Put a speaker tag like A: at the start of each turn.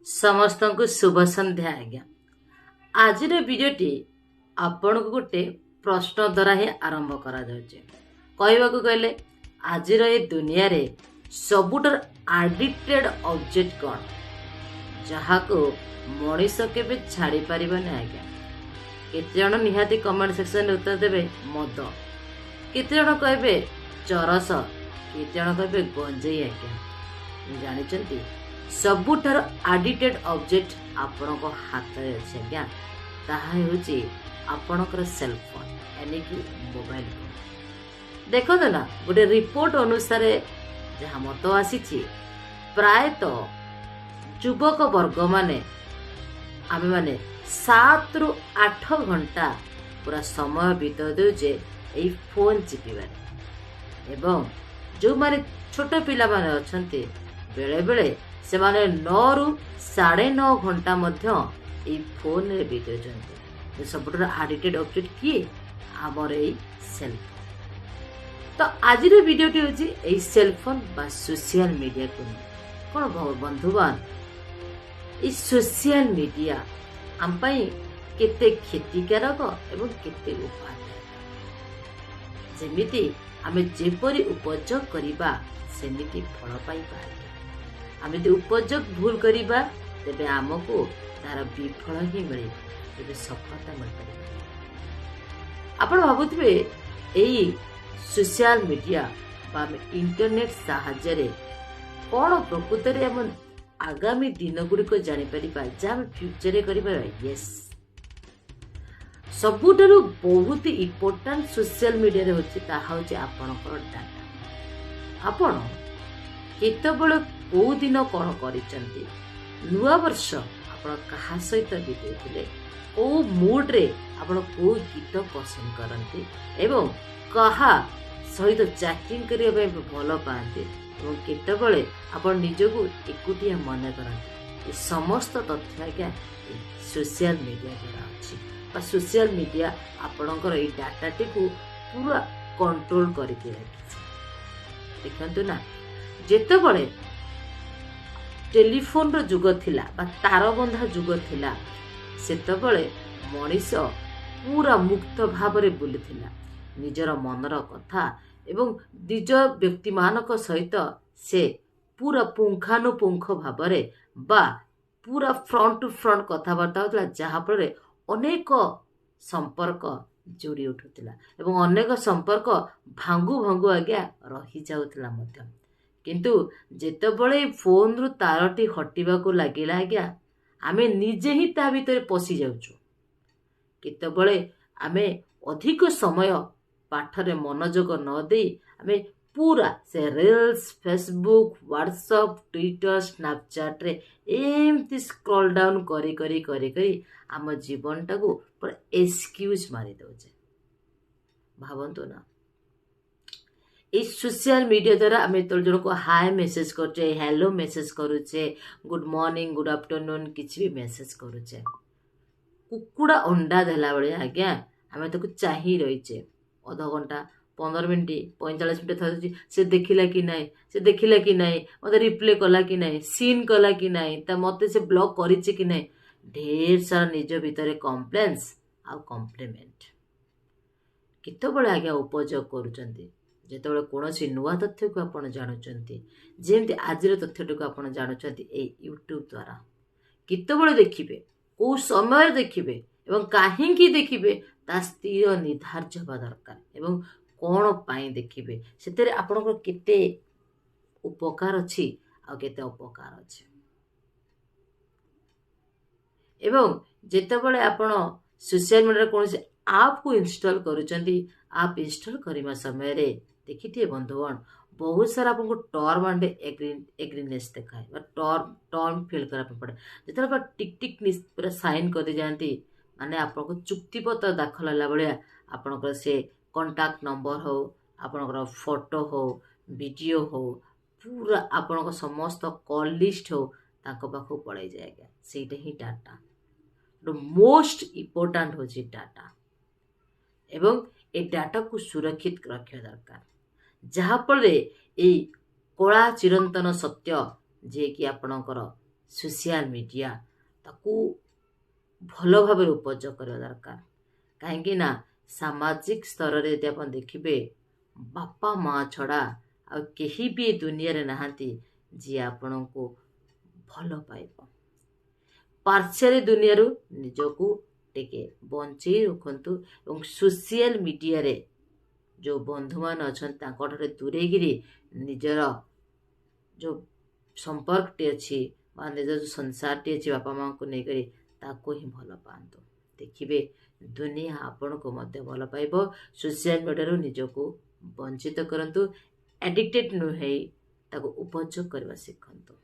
A: समस्त को शुभ संध्या आज्ञा। आज भिडियोटी आपण को गोटे प्रश्न द्वारा ही आरंभ करा जाउछे। कहबा को कहले आज ये दुनिया रे सबुटर एडिक्टेड ऑब्जेक्ट कौन जहा को मनीष केबे छाड़ी परिबा नै आज्ञा। केते जण निहाती कमेंट सेक्शन उत्तर देबे मद, केते जण कहबे चरस, केते जण कहबे गंजेई आज्ञा। जानिचंती सबुठार एडिक्टेड ऑब्जेक्ट आपण को हाथ रे अछि आज्ञा। ताहा हेउची आपणकर सेल फोन यानी कि मोबाइल फोन। देखो ना गोटे रिपोर्ट अनुसार जहाँ मत आसी प्रायतः युवक वर्ग माने आमे माने 7 ରୁ 8 घंटा पूरा समय बिता देउजे एई फोन चिपिबारे। एवं जो माने छोट पिला माने अछंती बेले बेले से माने 9 ରୁ 9.5 घंटा मध्य एई फोन रे बिताउछंती। सबुठर एडिक्टेड ऑब्जेक्ट किए हमर एई सेल फोन। तो आज वीडियोटी होची एई सेल फोन बा सोशल मीडिया को कोन बंधुबान ई सोशल मीडिया हम पई केते क्षतिकारक एवं केते उपादायक। जेमिति आमे जेपरि उपयोग करिबा सेमिति फल पाई पाए। आमे जे उपयोग भूल करिबा तेबे हमको तार विफल ही मिले, तेबे सफलता मिल पाए। आपण भाबुथिबे एई सोशल मीडिया बा इंटरनेट साहाय्य रे कोन प्रकृत रे हम आगामी दिन गुडी को जानि परिबा जा हम फ्यूचर रे करिबा। यस, सबुठारु बहुत इम्पोर्टेंट सोशल मीडिया रे होची ताहा होची आपणकर डाटा। आपण केतबेले को दिन कोन करिसंती, नुआ वर्ष आपण कहा सहित बितेथिले, ओ मूड रे आपण को गीत पसंद करंती एवं कहा सहित चैटिंग करिया बे भलो पांती एवं केतबेले आपण निजको एकुटिया मन करंती। ए समस्त तथ्य आज्ञा सोशल मीडिया द्वारा अछि बा सोशल मीडिया आपणकर ए डाटाटी को पूरा कंट्रोल करके रखिছে। देखंतु ना जेतबेले टेलीफोन रो जुग थिला बा तार बंधा जुग थिला सेतबेले मनीष पूरा मुक्त भाव रे बुलुथिला। निजर मनर कथा एवं निज व्यक्ति मानक सहित से पूरा पुंखानुपुंख भाव रे बा पूरा फ्रंट टू फ्रंट कथबार्ता होता जहाँ फल अनेक संपर्क जोड़ी उठुला एवं अनेक संपर्क भांगु भांगु आज्ञा रही जाउथला मध्य। किंतु जेतबेले फोन रु तारटी हटिबा को लागिला आज्ञा आमे निजे ही ता भीतर पसी जाउछु। केतबेले आमे अधिक समय पाठरे मनोयोग न दे आमे पूरा से reels, Facebook, WhatsApp, Twitter, Snapchat रे एमती स्क्रॉल डाउन करी करी करी करी आम जीवन टाको पूरा एक्सक्यूज मारी दउचे। भावंतु ना ए सोशल मीडिया द्वारा आमे तो जन को हाय मेसेज करचे, हेलो मेसेज करूचे, गुड मॉर्निंग, गुड आफ्टरनून किछि भी मेसेज करूचे। कुकुड़ा अंडा देला बळे आज्ञा आमे तो चाही रहिचे आधा घंटा 15 मिनिट 45 मिनिट थी से देखिला कि नहीं, से देखिला कि नहीं, मत रिप्ले कला कि नहीं, सीन कला कि नहीं, ता मते से ब्लॉक करिचे कि नहीं। ढेर सारा निज भितर कम्प्लेन्स आ कम्प्लीमेंट केतबेले आज्ञा उपयोग करूचंती। जेतबेले कोनोसी नुआ तथ्य को आपण जानुचंती, जेमति आजिर तथ्यटो को आपण जानुचंती ए यूट्यूब द्वारा केतबेले देखिबे, को समय देखिबे एवं काहेकि देखिबे ता स्थिर निर्धार्य होगा दरकार एवं कौन पाई देखिबे सेतेरे आपनको केते उपकार अछि आ केते अपकार अछि। एवं जेतेबेले आपण सोशल मीडिया कोनसे आप को इंस्टॉल करूचंती, आप इंस्टॉल करिमा समय रे देखिथिए बंधुगण बहुत सारा आपको टर्म एंड एग्रीनेस देखाए टर्म फिल करा पड़े। जेतेबेले आप टिक टिक पूरा साइन कर दे जानती माने आपको चुक्ति पत्र दाखल होला बलिया आपनकर से कांटेक्ट नंबर हो, आपनकर फोटो हो, वीडियो हो, पूरा आपनकर समस्त कॉल लिस्ट हो ताको पाखो पड़ाई जाएगा। सेटा ही डाटा मोस्ट इम्पोर्टेंट हो जी डाटा एवं ए डाटा को सुरक्षित रखा दरकार जहाँ फल ए कला चिरंतन सत्य जे कि आपनकर सोशल मीडिया ताकू भल भाव उपयोग करवा दरकार कहीं सामाजिक स्तर रे यदि आपण देखिबे बापा माँ छड़ा आ केही भी दुनिया रे नहांती जी आपण को भल पाइब पार्श्य दुनिया रू निजको टिके बंची रखंतु और सोशल मीडिया रे जो बंधु मान अच्छा दूरे गिरी निजर जो संपर्क टी अच्छी निज जो संसार टी अच्छी बापा माँ को लेकर ताको ही भल पातु देखिए दुनिया आपण को मध्य भल पाइब सोशल मीडिया रू निजको वंचित करंतु एडिक्टेड नुहे ताको उपयोग करवा शिखंतु।